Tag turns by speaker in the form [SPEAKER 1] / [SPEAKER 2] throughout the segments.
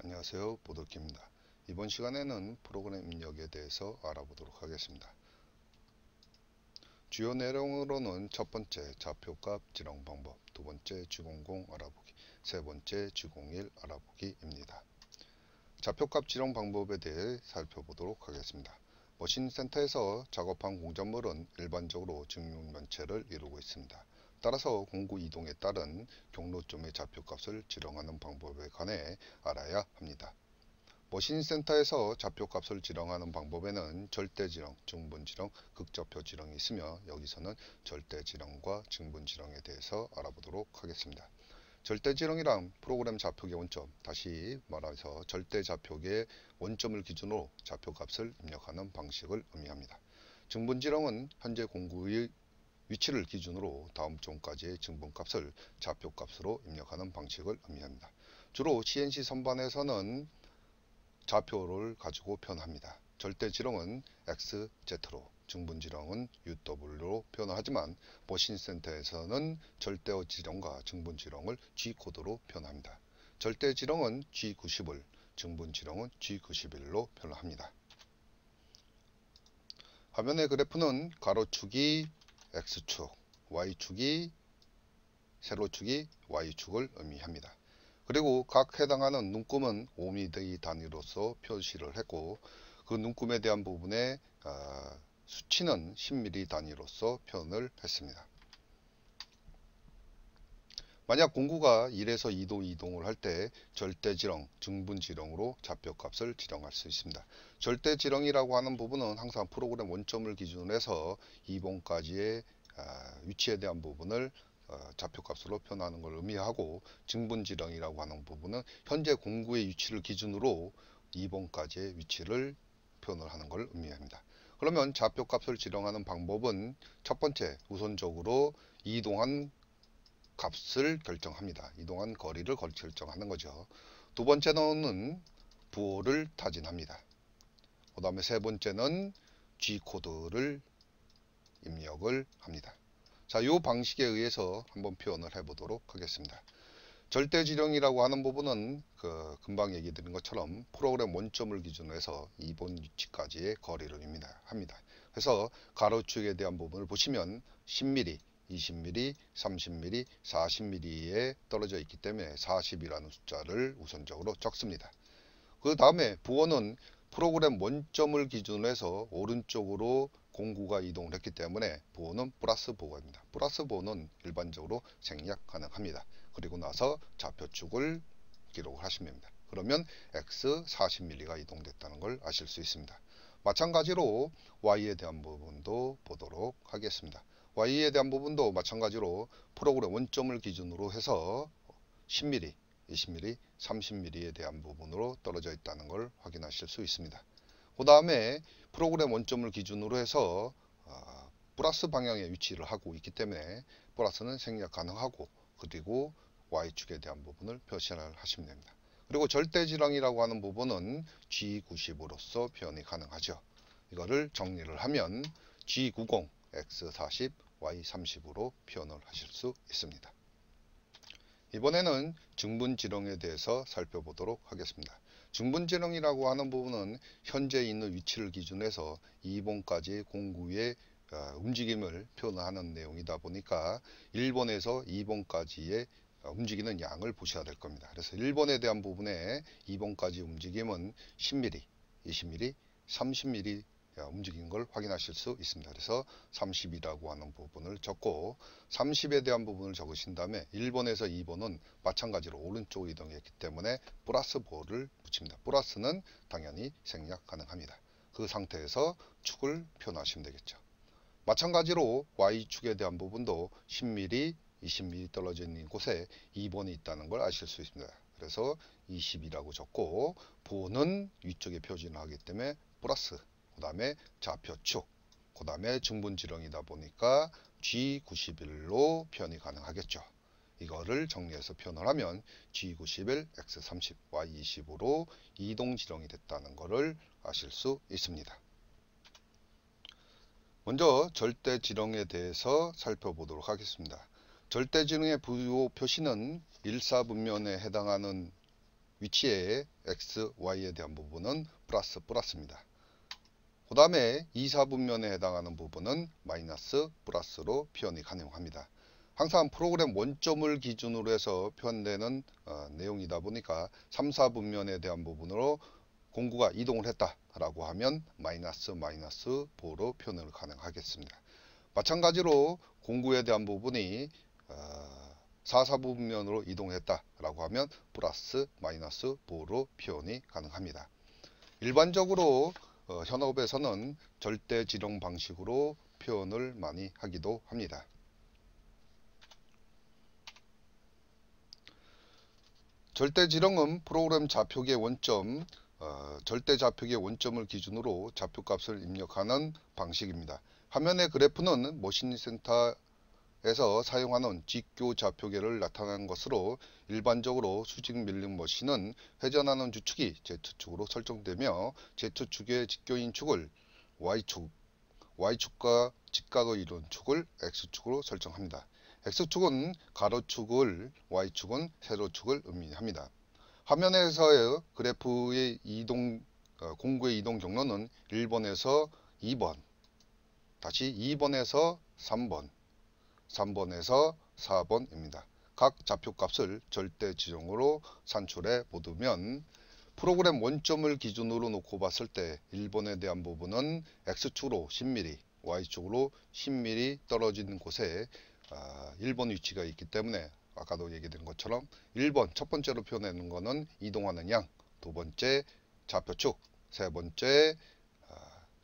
[SPEAKER 1] 안녕하세요, 보드키입니다. 이번 시간에는 프로그램 입력에 대해서 알아보도록 하겠습니다. 주요 내용으로는 첫 번째 좌표값 지정 방법, 두 번째 G00 알아보기, 세 번째 G01 알아보기입니다. 좌표값 지정 방법에 대해 살펴보도록 하겠습니다. 머신센터에서 작업한 공작물은 일반적으로 직육면체를 이루고 있습니다. 따라서 공구 이동에 따른 경로점의 좌표값을 지정하는 방법에 관해 알아야 합니다. 머신센터에서 좌표값을 지정하는 방법에는 절대지정, 증분지정, 극좌표 지정이 있으며 여기서는 절대지정과 증분지정에 대해서 알아보도록 하겠습니다. 절대지정이란 프로그램 좌표계 원점, 다시 말해서 절대좌표계의 원점을 기준으로 좌표값을 입력하는 방식을 의미합니다. 증분지정은 현재 공구의 위치를 기준으로 다음 점까지의 증분값을 좌표값으로 입력하는 방식을 의미합니다. 주로 CNC 선반에서는 좌표를 가지고 표현합니다. 절대지정은 XZ로, 증분지정은 UW로 표현을 하지만 머신센터에서는 절대지정과 증분지정을 G코드로 표현합니다. 절대지정은 G90을, 증분지정은 G91로 표현합니다. 화면의 그래프는 가로축이 X축, Y축이 세로축이 Y축을 의미합니다. 그리고 각 해당하는 눈금은 5mm 단위로서 표시를 했고 그 눈금에 대한 부분의 수치는 10mm 단위로서 표현을 했습니다. 만약 공구가 1에서 2도 이동을 할 때 절대지정, 증분지정으로 좌표값을 지정할 수 있습니다. 절대지정이라고 하는 부분은 항상 프로그램 원점을 기준으로 해서 2번까지의 위치에 대한 부분을 좌표값으로 표현하는 걸 의미하고, 증분지정이라고 하는 부분은 현재 공구의 위치를 기준으로 2번까지의 위치를 표현을 하는 걸 의미합니다. 그러면 좌표값을 지정하는 방법은 첫 번째, 우선적으로 이동한 값을 결정합니다. 이동한 거리를 결정하는 거죠. 두 번째는 부호를 타진합니다. 그 다음에 세 번째는 G코드를 입력을 합니다. 자, 이 방식에 의해서 한번 표현을 해보도록 하겠습니다. 절대지정이라고 하는 부분은 금방 얘기 드린 것처럼 프로그램 원점을 기준으로 해서 2번 위치까지의 거리를 합니다. 그래서 가로축에 대한 부분을 보시면 10mm, 20mm, 30mm, 40mm에 떨어져 있기 때문에 40이라는 숫자를 우선적으로 적습니다. 그 다음에 부호는 프로그램 원점을 기준으로 해서 오른쪽으로 공구가 이동을 했기 때문에 부호는 플러스 부호입니다. 플러스 부호는 일반적으로 생략 가능합니다. 그리고 나서 좌표축을 기록을 하시면 됩니다. 그러면 X 40mm가 이동됐다는 걸 아실 수 있습니다. 마찬가지로 Y에 대한 부분도 보도록 하겠습니다. Y에 대한 부분도 마찬가지로 프로그램 원점을 기준으로 해서 10mm, 20mm, 30mm에 대한 부분으로 떨어져 있다는 걸 확인하실 수 있습니다. 그 다음에 프로그램 원점을 기준으로 해서 플러스 방향의 위치를 하고 있기 때문에 플러스는 생략 가능하고, 그리고 Y축에 대한 부분을 표시를 하시면 됩니다. 그리고 절대지정이라고 하는 부분은 G90으로서 표현이 가능하죠. 이거를 정리를 하면 G90, X40, Y30으로 표현을 하실 수 있습니다. 이번에는 증분지정에 대해서 살펴보도록 하겠습니다. 증분지정이라고 하는 부분은 현재 있는 위치를 기준해서 2번까지 공구의 움직임을 표현하는 내용이다 보니까 1번에서 2번까지의 움직이는 양을 보셔야 될 겁니다. 그래서 1번에 대한 부분에 2번까지 움직임은 10mm, 20mm, 30mm 움직인 걸 확인하실 수 있습니다. 그래서 30이라고 하는 부분을 적고 30에 대한 부분을 적으신 다음에 1번에서 2번은 마찬가지로 오른쪽 이동했기 때문에 플러스 부호를 붙입니다. 플러스는 당연히 생략 가능합니다. 그 상태에서 축을 표현하시면 되겠죠. 마찬가지로 Y축에 대한 부분도 10mm, 20mm 떨어져 있는 곳에 2번이 있다는 걸 아실 수 있습니다. 그래서 20이라고 적고 부호는 위쪽에 표준을 하기 때문에 플러스, 그 다음에 좌표축, 그 다음에 증분지정이다 보니까 G91로 표현이 가능하겠죠. 이거를 정리해서 표현을 하면 G91, X30, Y20으로 이동지정이 됐다는 것을 아실 수 있습니다. 먼저 절대지정에 대해서 살펴보도록 하겠습니다. 절대지정의 부호 표시는 일사분면에 해당하는 위치에 x, y에 대한 부분은 플러스입니다. 그 다음에 2, 4분면에 해당하는 부분은 마이너스, 플러스로 표현이 가능합니다. 항상 프로그램 원점을 기준으로 해서 표현되는 내용이다 보니까 3, 4분면에 대한 부분으로 공구가 이동을 했다라고 하면 마이너스, 보로 표현을 가능하겠습니다. 마찬가지로 공구에 대한 부분이 4, 4분면으로 이동했다라고 하면 플러스, 마이너스, 보로 표현이 가능합니다. 일반적으로 현업에서는 절대지령 방식으로 표현을 많이 하기도 합니다. 절대지령은 프로그램 좌표기의 원점, 절대좌표기의 원점을 기준으로 좌표값을 입력하는 방식입니다. 화면의 그래프는 머신센터에서 사용하는 직교 좌표계를 나타내는 것으로 일반적으로 수직 밀링 머신은 회전하는 주축이 Z축으로 설정되며 Z축의 직교인 축을 Y축, Y축과 직각을 이룬 축을 X축으로 설정합니다. X축은 가로축을, Y축은 세로축을 의미합니다. 화면에서의 그래프의 공구의 이동 경로는 1번에서 2번, 다시 2번에서 3번, 3번에서 4번입니다. 각 좌표값을 절대지령으로 산출해 보두면 프로그램 원점을 기준으로 놓고 봤을 때 1번에 대한 부분은 X축으로 10mm, Y축으로 10mm 떨어진 곳에 1번 위치가 있기 때문에 아까도 얘기드린 것처럼 1번 첫 번째로 표현하는 거는 이동하는 양, 두 번째 좌표축, 세 번째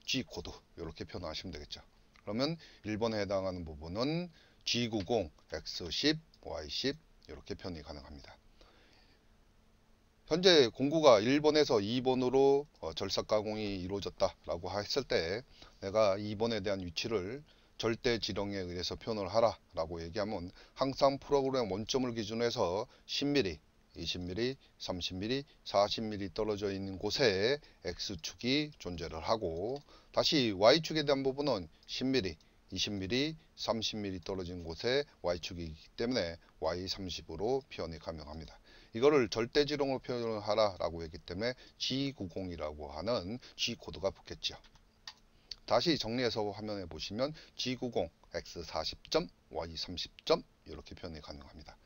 [SPEAKER 1] G코드 이렇게 표현하시면 되겠죠. 그러면 1번에 해당하는 부분은 G90, X10, Y10 이렇게 표현이 가능합니다. 현재 공구가 1번에서 2번으로 절삭 가공이 이루어졌다라고 했을 때 내가 2번에 대한 위치를 절대지령에 의해서 표현을 하라 라고 얘기하면 항상 프로그램 원점을 기준으로 해서 10mm, 20mm, 30mm, 40mm 떨어져 있는 곳에 X축이 존재를 하고 다시 Y축에 대한 부분은 10mm, 20mm, 30mm 떨어진 곳에 Y축이 있기 때문에 Y30으로 표현이 가능합니다. 이거를 절대지령으로 표현을 하라 라고 했기 때문에 G90이라고 하는 G코드가 붙겠죠. 다시 정리해서 화면에 보시면 G90, X40점, Y30점 이렇게 표현이 가능합니다.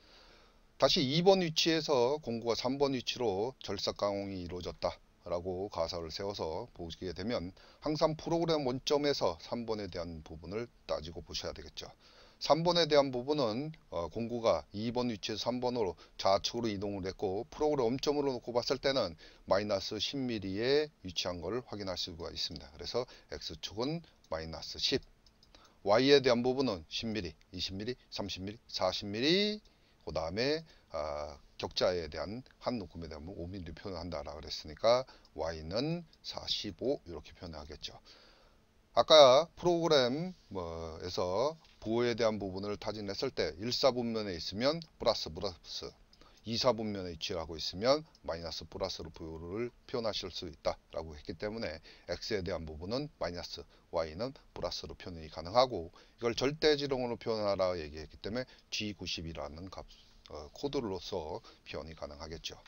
[SPEAKER 1] 다시 2번 위치에서 공구가 3번 위치로 절삭 가공이 이루어졌다 라고 가설을 세워서 보시게 되면 항상 프로그램 원점에서 3번에 대한 부분을 따지고 보셔야 되겠죠. 3번에 대한 부분은 공구가 2번 위치에서 3번으로 좌측으로 이동을 했고 프로그램 원점으로 놓고 봤을 때는 마이너스 10mm에 위치한 것을 확인할 수가 있습니다. 그래서 X축은 마이너스 10, Y에 대한 부분은 10mm, 20mm, 30mm, 40mm, 그 다음에 격자에 대한 한 묶음에 대한 5mm 표현한다라고 그랬으니까 Y는 45 이렇게 표현하겠죠. 아까 프로그램에서 보호에 대한 부분을 타진했을 때 1, 4분면에 있으면 플러스, 2, 4분면에 위치하고 있으면 마이너스, 플러스로 부호를 표현하실 수 있다라고 했기 때문에 X에 대한 부분은 마이너스, Y는 플러스로 표현이 가능하고 이걸 절대지령으로 표현하라 얘기했기 때문에 G90이라는 값, 코드로서 표현이 가능하겠죠.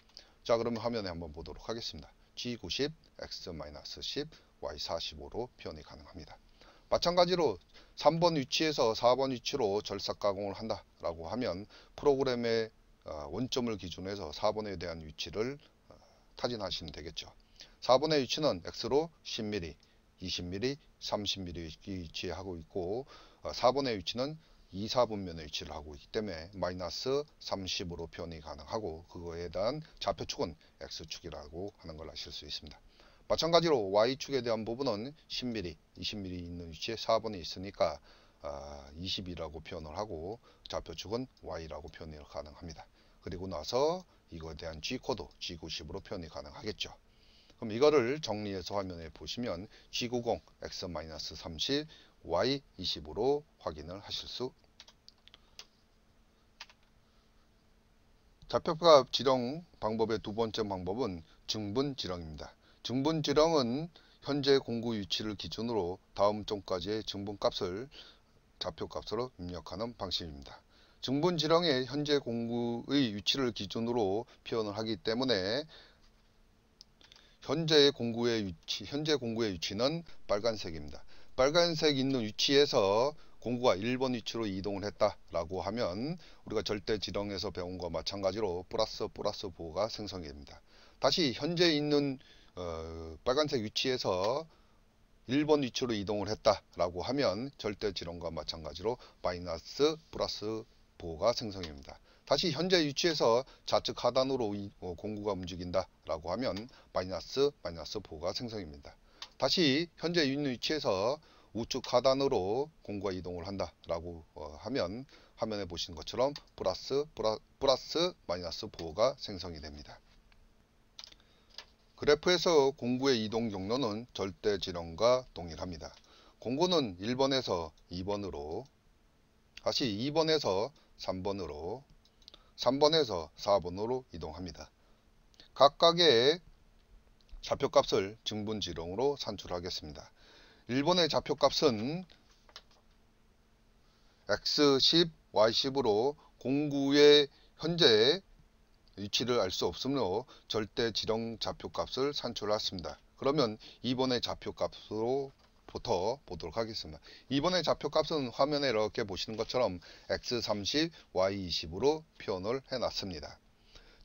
[SPEAKER 1] 자, 그러면 화면에 한번 보도록 하겠습니다. G90, X-10, Y45로 표현이 가능합니다. 마찬가지로 3번 위치에서 4번 위치로 절삭 가공을 한다라고 하면 프로그램의 원점을 기준으로 해서 4번에 대한 위치를 타진하시면 되겠죠. 4번의 위치는 X로 10mm, 20mm, 30mm 위치하고 있고 4번의 위치는 2, 4분면의 위치를 하고 있기 때문에 마이너스 30으로 표현이 가능하고 그거에 대한 좌표축은 X축이라고 하는 걸 아실 수 있습니다. 마찬가지로 Y축에 대한 부분은 10mm, 20mm 있는 위치에 4번이 있으니까 20이라고 표현을 하고 좌표축은 Y라고 표현이 가능합니다. 그리고 나서 이거에 대한 G코드, G90으로 표현이 가능하겠죠. 그럼 이거를 정리해서 화면에 보시면 G90, X-30, Y20으로 확인을 하실 수 좌표값 지령 방법의 두 번째 방법은 증분지령입니다. 증분지령은 현재 공구 위치를 기준으로 다음 점까지의 증분값을 좌표값으로 입력하는 방식입니다. 증분지렁의 현재 공구의 위치를 기준으로 표현을 하기 때문에 현재 공구의 위치는 빨간색입니다. 빨간색 있는 위치에서 공구가 1번 위치로 이동을 했다라고 하면 우리가 절대지렁에서 배운 것과 마찬가지로 플러스 보호가 생성이 됩니다. 다시 현재 있는 빨간색 위치에서 1번 위치로 이동을 했다라고 하면 절대지렁과 마찬가지로 마이너스 플러스 보호가 생성됩니다. 다시 현재 위치에서 좌측 하단으로 공구가 움직인다 라고 하면 마이너스 보호가 생성됩니다. 다시 현재 있는 위치에서 우측 하단으로 공구가 이동을 한다 라고 하면 화면에 보시는 것처럼 플러스 마이너스 보호가 생성이 됩니다. 그래프에서 공구의 이동 경로는 절대지렁과 동일합니다. 공구는 1번에서 2번으로, 다시 2번에서 3번으로, 3번에서 4번으로 이동합니다. 각각의 좌표값을 증분지렁으로 산출하겠습니다. 1번의 좌표값은 x10, y10으로 공구의 현재 위치를 알 수 없으므로 절대지렁 좌표값을 산출했습니다. 그러면 2번의 좌표값으로부터 보도록 하겠습니다. 2번의 좌표값은 화면에 이렇게 보시는 것처럼 x30, y20으로 표현을 해놨습니다.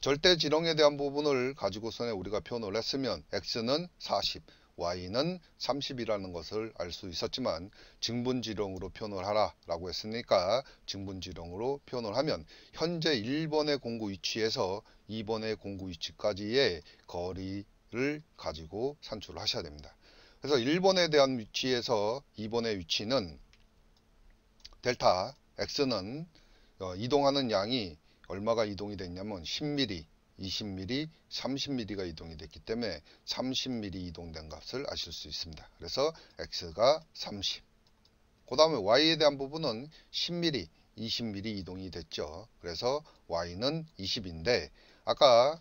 [SPEAKER 1] 절대지렁에 대한 부분을 가지고서는 우리가 표현을 했으면 x는 40, y는 30이라는 것을 알 수 있었지만 증분지렁으로 표현을 하라 라고 했으니까 증분지렁으로 표현을 하면 현재 1번의 공구 위치에서 2번의 공구 위치까지의 거리를 가지고 산출을 하셔야 됩니다. 그래서 1번에 대한 위치에서 2번의 위치는 델타 x는 이동하는 양이 얼마가 이동이 됐냐면 10mm, 20mm, 30mm가 이동이 됐기 때문에 30mm 이동된 값을 아실 수 있습니다. 그래서 x가 30. 그 다음에 y에 대한 부분은 10mm, 20mm 이동이 됐죠. 그래서 y는 20인데 아까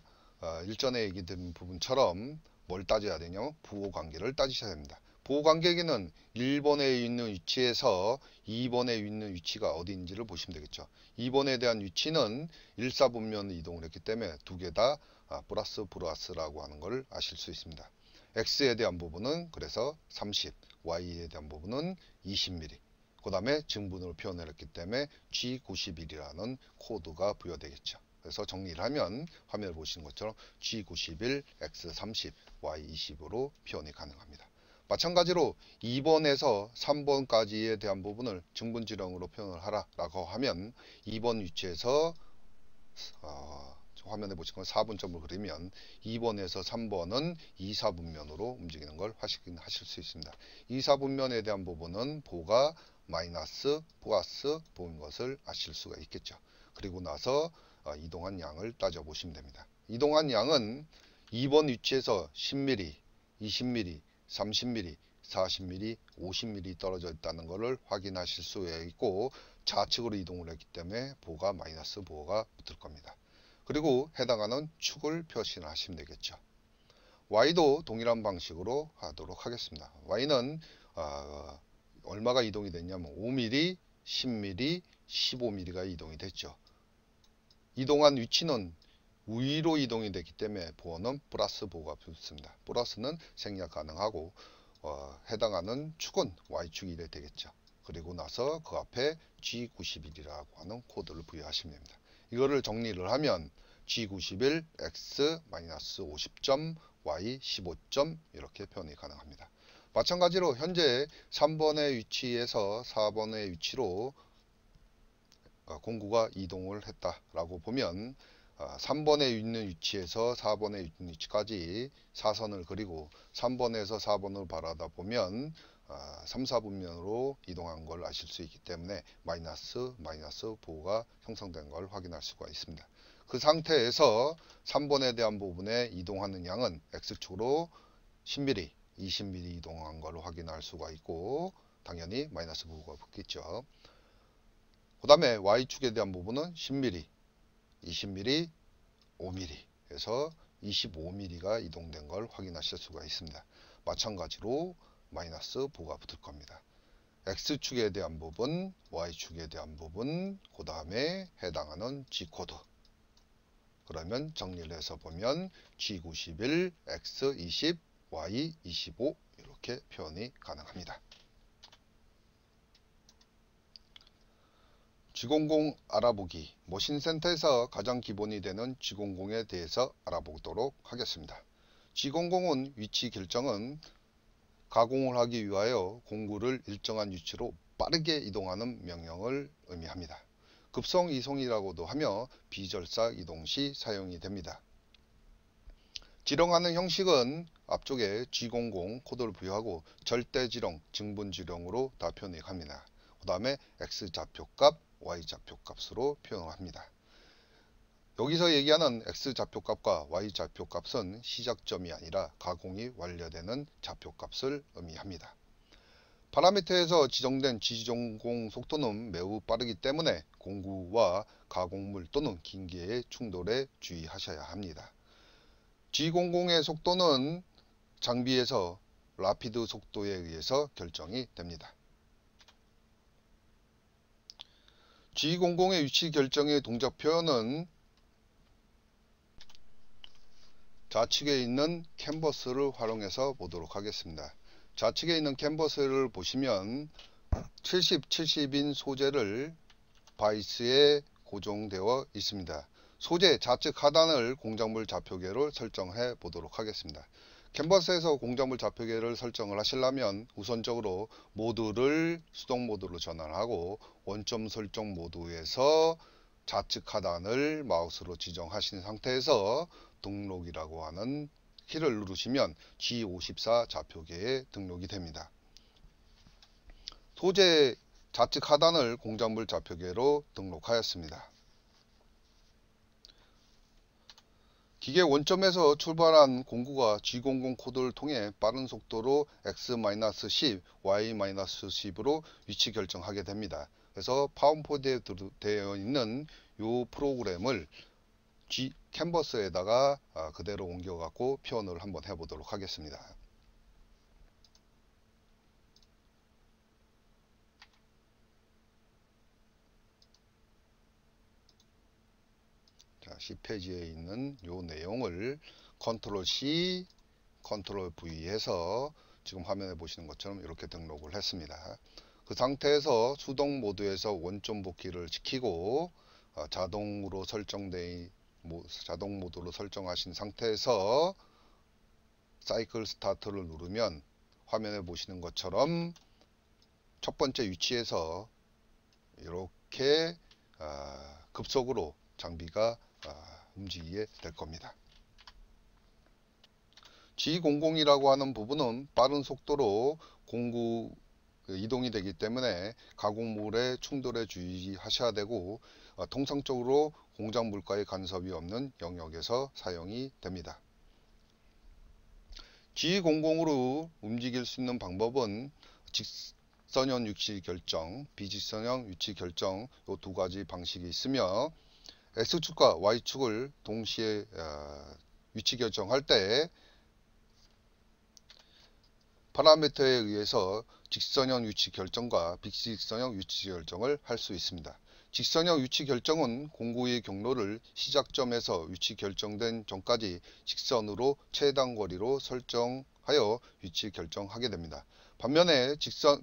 [SPEAKER 1] 일전에 얘기 드린 부분처럼 뭘 따져야 되냐면 부호관계를 따지셔야 됩니다. 부호관계기는 1번에 있는 위치에서 2번에 있는 위치가 어디인지를 보시면 되겠죠. 2번에 대한 위치는 1사분면 이동을 했기 때문에 두 개 다 플러스라고 하는 걸 아실 수 있습니다. x에 대한 부분은 그래서 30, y에 대한 부분은 20mm. 그 다음에 증분으로 표현을 했기 때문에 G91이라는 코드가 부여되겠죠. 그래서 정리를 하면 화면을 보시는 것처럼 G91, X30, Y20으로 표현이 가능합니다. 마찬가지로 2번에서 3번까지에 대한 부분을 증분지렁으로 표현을 하라라고 하면 2번 위치에서 화면에 보시면 4분점을 그리면 2번에서 3번은 2사분면으로 움직이는 걸 확인하실 수 있습니다. 2사분면에 대한 부분은 보가 마이너스, 플러스 보인 것을 아실 수가 있겠죠. 그리고 나서 이동한 양을 따져보시면 됩니다. 이동한 양은 2번 위치에서 10mm, 20mm, 30mm, 40mm, 50mm 떨어져 있다는 것을 확인하실 수 있고 좌측으로 이동을 했기 때문에 보가 마이너스 보호가 붙을 겁니다. 그리고 해당하는 축을 표시하시면 되겠죠. y도 동일한 방식으로 하도록 하겠습니다. y는 얼마가 이동이 됐냐면 5mm, 10mm, 15mm가 이동이 됐죠. 이동한 위치는 위로 이동이 됐기 때문에 보호는 플러스 보호가 붙습니다. 플러스는 생략 가능하고 해당하는 축은 y축이 이래 되겠죠. 그리고 나서 그 앞에 G91이라고 하는 코드를 부여하시면 됩니다. 이거를 정리를 하면 G91, X-50점, Y15점 이렇게 표현이 가능합니다. 마찬가지로 현재 3번의 위치에서 4번의 위치로 공구가 이동을 했다라고 보면 3번에 있는 위치에서 4번에 있는 위치까지 사선을 그리고 3번에서 4번을 바라다 보면 3, 4분면으로 이동한 걸 아실 수 있기 때문에 마이너스 보호가 형성된 걸 확인할 수가 있습니다. 그 상태에서 3번에 대한 부분에 이동하는 양은 X축으로 10mm, 20mm 이동한 걸 확인할 수가 있고 당연히 마이너스 보호가 붙겠죠. 그 다음에 Y축에 대한 부분은 10mm, 20mm, 5mm 해서 25mm가 이동된 걸 확인하실 수가 있습니다. 마찬가지로 마이너스 보호가 붙을 겁니다. X축에 대한 부분, Y축에 대한 부분, 그 다음에 해당하는 G코드. 그러면 정리를 해서 보면 G91, X20, Y25 이렇게 표현이 가능합니다. G00 알아보기. 머신센터에서 가장 기본이 되는 G00에 대해서 알아보도록 하겠습니다. G00은 위치 결정은 가공을 하기 위하여 공구를 일정한 위치로 빠르게 이동하는 명령을 의미합니다. 급성 이송이라고도 하며 비절사 이동 시 사용이 됩니다. 지렁하는 형식은 앞쪽에 G00 코드를 부여하고 절대지렁, 증분지렁으로 다 표현을 합니다. 그 다음에 X좌표값, Y좌표값으로 표현을 합니다. 여기서 얘기하는 X좌표값과 Y좌표값은 시작점이 아니라 가공이 완료되는 좌표값을 의미합니다. 파라미터에서 지정된 G00 속도는 매우 빠르기 때문에 공구와 가공물 또는 긴기의 충돌에 주의하셔야 합니다. G00의 속도는 장비에서 라피드 속도에 의해서 결정이 됩니다. G00의 위치 결정의 동작 표현은 좌측에 있는 캔버스를 활용해서 보도록 하겠습니다. 좌측에 있는 캔버스를 보시면 70, 70인 소재를 바이스에 고정되어 있습니다. 소재 좌측 하단을 공작물 좌표계로 설정해 보도록 하겠습니다. 캔버스에서 공작물 좌표계를 설정을 하시려면 우선적으로 모드를 수동 모드로 전환하고 원점 설정 모드에서 좌측 하단을 마우스로 지정하신 상태에서 등록이라고 하는 키를 누르시면 G54 좌표계에 등록이 됩니다. 소재 좌측 하단을 공작물 좌표계로 등록하였습니다. 기계 원점에서 출발한 공구가 G00 코드를 통해 빠른 속도로 X-10, Y-10으로 위치 결정하게 됩니다. 그래서 파운포드에 되어 있는 이 프로그램을 캔버스에다가 그대로 옮겨 갖고 표현을 한번 해 보도록 하겠습니다. 자, C페이지에 있는 이 내용을 컨트롤 C, 컨트롤 V 해서 지금 화면에 보시는 것처럼 이렇게 등록을 했습니다. 그 상태에서 수동 모드에서 원점 복귀를 시키고 자동으로 자동 모드로 설정하신 상태에서 사이클 스타트를 누르면 화면에 보시는 것처럼 첫 번째 위치에서 이렇게 급속으로 장비가 움직이게 될 겁니다. G00이라고 하는 부분은 빠른 속도로 공구 이동이 되기 때문에 가공물의 충돌에 주의하셔야 되고 통상적으로 공작 물과의 간섭이 없는 영역에서 사용이 됩니다. G00으로 움직일 수 있는 방법은 직선형 위치 결정, 비직선형 위치 결정 이 두 가지 방식이 있으며 X축과 Y축을 동시에 위치 결정할 때 파라미터에 의해서 직선형 위치 결정과 비직선형 위치 결정을 할 수 있습니다. 직선형 위치 결정은 공구의 경로를 시작점에서 위치 결정된 전까지 직선으로 최단 거리로 설정하여 위치 결정하게 됩니다. 반면에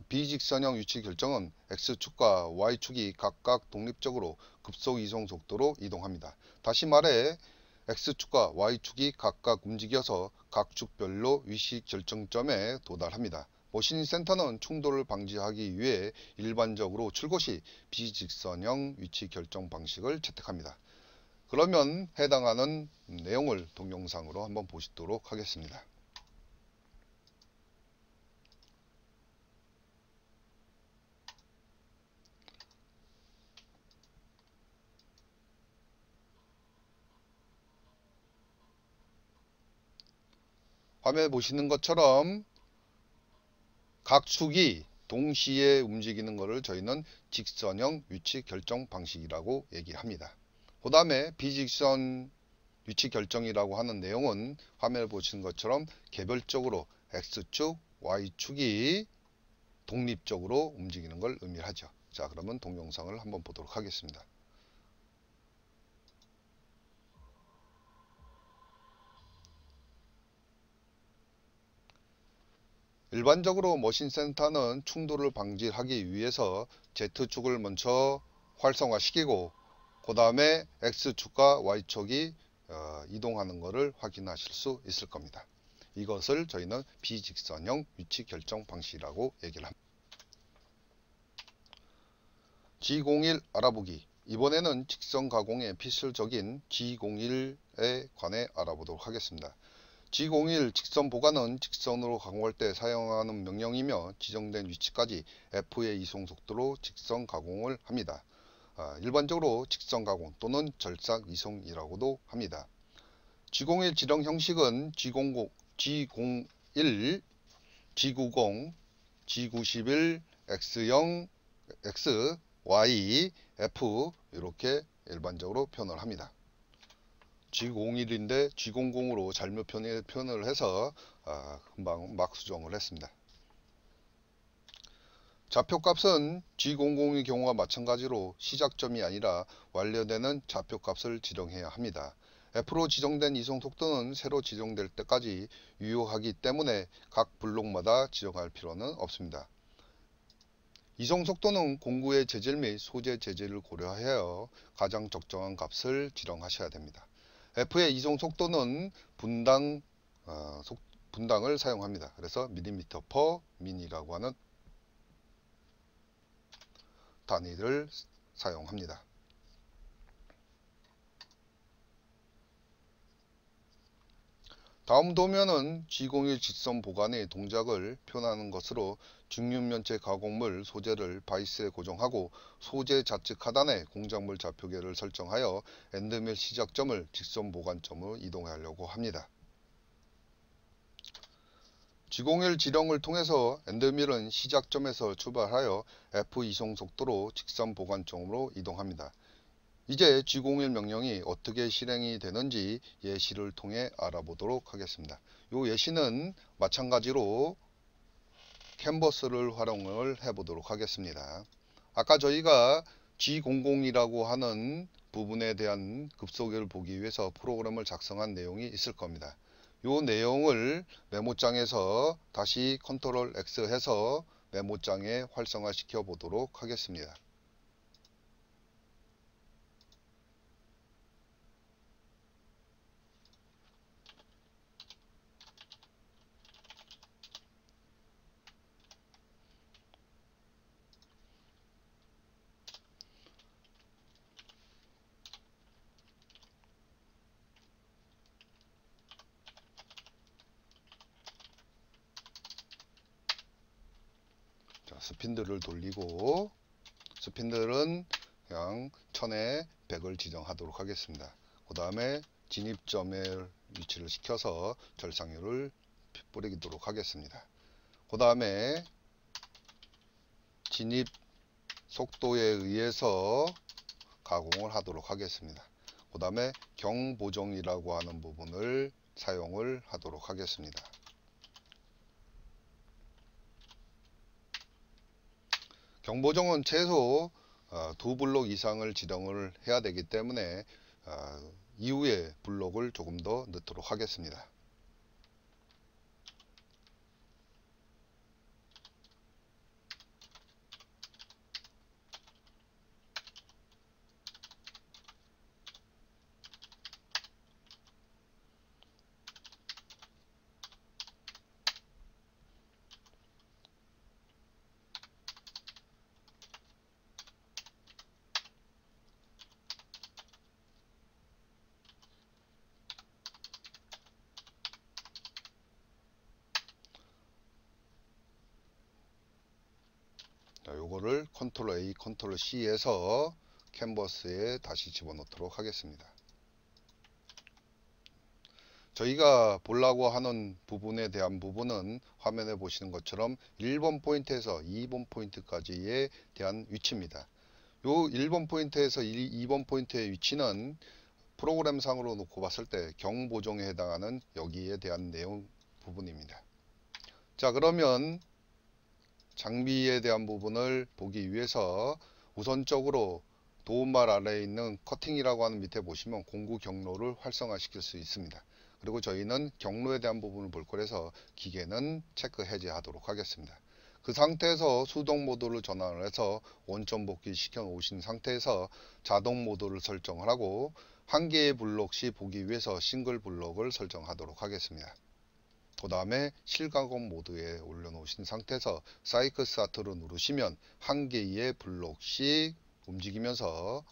[SPEAKER 1] 비직선형 위치 결정은 X축과 Y축이 각각 독립적으로 급속 이송 속도로 이동합니다. 다시 말해 X축과 Y축이 각각 움직여서 각 축별로 위치 결정점에 도달합니다. 머신센터는 충돌을 방지하기 위해 일반적으로 출고 시 비직선형 위치 결정 방식을 채택합니다. 그러면 해당하는 내용을 동영상으로 한번 보시도록 하겠습니다. 화면에 보시는 것처럼 각 축이 동시에 움직이는 것을 저희는 직선형 위치 결정 방식이라고 얘기합니다. 그 다음에 비직선 위치 결정이라고 하는 내용은 화면에 보시는 것처럼 개별적으로 X축, Y축이 독립적으로 움직이는 걸 의미하죠. 자, 그러면 동영상을 한번 보도록 하겠습니다. 일반적으로 머신센터는 충돌을 방지하기 위해서 Z축을 먼저 활성화시키고 그 다음에 X축과 Y축이 이동하는 것을 확인하실 수 있을 겁니다. 이것을 저희는 비직선형 위치 결정 방식이라고 얘기를 합니다. G01 알아보기. 이번에는 직선 가공의 필수적인 G01에 관해 알아보도록 하겠습니다. G01 직선 보관은 직선으로 가공할 때 사용하는 명령이며 지정된 위치까지 F의 이송 속도로 직선 가공을 합니다. 일반적으로 직선 가공 또는 절삭 이송이라고도 합니다. G01 지령 형식은 G01, G90, G91, X0, X, Y, F 이렇게 일반적으로 표현을 합니다. G01인데 G00으로 잘못 표현을 해서 금방 막 수정을 했습니다. 좌표값은 G00의 경우와 마찬가지로 시작점이 아니라 완료되는 좌표값을 지정해야 합니다. F로 지정된 이송 속도는 새로 지정될 때까지 유효하기 때문에 각 블록마다 지정할 필요는 없습니다. 이송 속도는 공구의 재질 및 소재 재질을 고려하여 가장 적정한 값을 지정하셔야 됩니다. F의 이송 속도는 분당을 사용합니다. 그래서 mm/min이라고 하는 단위를 사용합니다. 다음 도면은 G01 직선 보관의 동작을 표현하는 것으로 중륜면체 가공물 소재를 바이스에 고정하고 소재 좌측 하단에 공작물 좌표계를 설정하여 엔드밀 시작점을 직선 보관점으로 이동하려고 합니다. G01 지령을 통해서 엔드밀은 시작점에서 출발하여 F 이송 속도로 직선 보관점으로 이동합니다. 이제 G01 명령이 어떻게 실행이 되는지 예시를 통해 알아보도록 하겠습니다. 이 예시는 마찬가지로 캔버스를 활용을 해보도록 하겠습니다. 아까 저희가 G00이라고 하는 부분에 대한 급소계를 보기 위해서 프로그램을 작성한 내용이 있을 겁니다. 이 내용을 메모장에서 다시 컨트롤 X 해서 메모장에 활성화 시켜 보도록 하겠습니다. 스핀들을 돌리고 스핀들은 그냥 1000에 100을 지정하도록 하겠습니다. 그 다음에 진입점의 위치를 시켜서 절상률을 뿌리도록 하겠습니다. 그 다음에 진입 속도에 의해서 가공을 하도록 하겠습니다. 그 다음에 경보정이라고 하는 부분을 사용을 하도록 하겠습니다. 경보정은 최소 2블록 이상을 지정을 해야 되기 때문에 이후에 블록을 조금 더 넣도록 하겠습니다. 요거를 컨트롤 A, 컨트롤 C에서 캔버스에 다시 집어넣도록 하겠습니다. 저희가 보려고 하는 부분에 대한 부분은 화면에 보시는 것처럼 1번 포인트에서 2번 포인트까지에 대한 위치입니다. 요 1번 포인트에서 2번 포인트의 위치는 프로그램 상으로 놓고 봤을 때 경보정에 해당하는 여기에 대한 내용 부분입니다. 자, 그러면 장비에 대한 부분을 보기 위해서 우선적으로 도움말 아래에 있는 커팅이라고 하는 밑에 보시면 공구 경로를 활성화시킬 수 있습니다. 그리고 저희는 경로에 대한 부분을 볼 거라서 기계는 체크 해제하도록 하겠습니다. 그 상태에서 수동 모드를 전환을 해서 원점 복귀 시켜 놓으신 상태에서 자동 모드를 설정을 하고 한 개의 블록 시 보기 위해서 싱글 블록을 설정하도록 하겠습니다. 그 다음에 실가공 모드에 올려놓으신 상태에서 사이클 스타트를 누르시면 한 개의 블록씩 움직이면서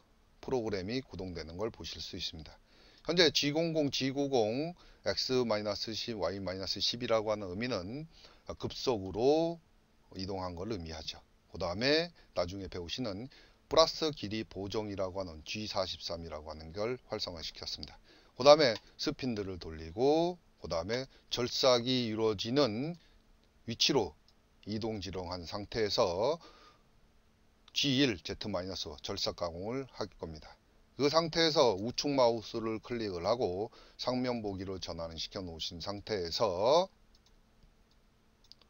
[SPEAKER 1] 프로그램이 구동되는 걸 보실 수 있습니다. 현재 G00, G90, X-10, Y-10이라고 하는 의미는 급속으로 이동한 걸 의미하죠. 그 다음에 나중에 배우시는 플러스 길이 보정이라고 하는 G43이라고 하는 걸 활성화시켰습니다. 그 다음에 스핀들을 돌리고 그 다음에 절삭이 이루어지는 위치로 이동지렁한 상태에서 G1, Z- 절삭 가공을 할 겁니다. 그 상태에서 우측 마우스를 클릭을 하고 상면 보기로 전환을 시켜 놓으신 상태에서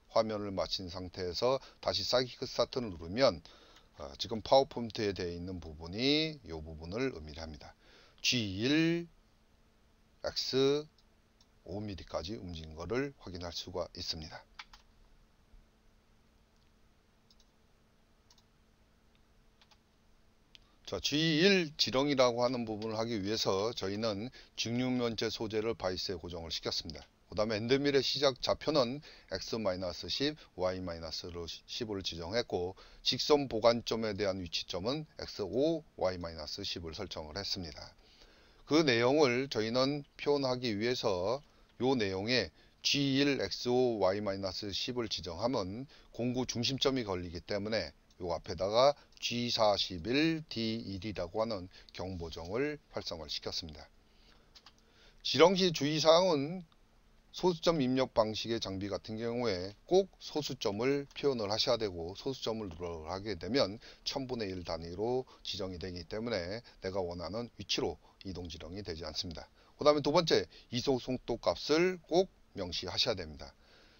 [SPEAKER 1] 화면을 마친 상태에서 다시 사이클 스타트를 누르면 지금 파워포인트에 되어 있는 부분이 이 부분을 의미합니다. G1, X 5mm까지 움직인 것을 확인할 수가 있습니다. 자, G1 지렁이라고 하는 부분을 하기 위해서 저희는 직육면체 소재를 바이스에 고정을 시켰습니다. 그 다음에 엔드밀의 시작 좌표는 X-10, Y-10을 지정했고 직선 보관점에 대한 위치점은 X5, Y-10을 설정을 했습니다. 그 내용을 저희는 표현하기 위해서 이 내용에 G1, X5, Y-10을 지정하면 공구 중심점이 걸리기 때문에 이 앞에다가 G41, D1이라고 하는 경보정을 활성화를 시켰습니다. 지렁시 주의사항은 소수점 입력 방식의 장비 같은 경우에 꼭 소수점을 표현을 하셔야 되고 소수점을 누르를 하게 되면 1000분의 1 단위로 지정이 되기 때문에 내가 원하는 위치로 이동 지렁이 되지 않습니다. 그 다음에 두 번째 이속 속도 값을 꼭 명시하셔야 됩니다.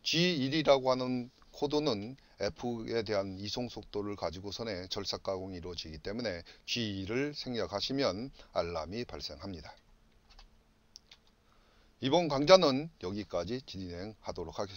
[SPEAKER 1] G1이라고 하는 코드는 F에 대한 이송 속도를 가지고선의 절삭 가공이 이루어지기 때문에 G1을 생략하시면 알람이 발생합니다. 이번 강좌는 여기까지 진행하도록 하겠습니다.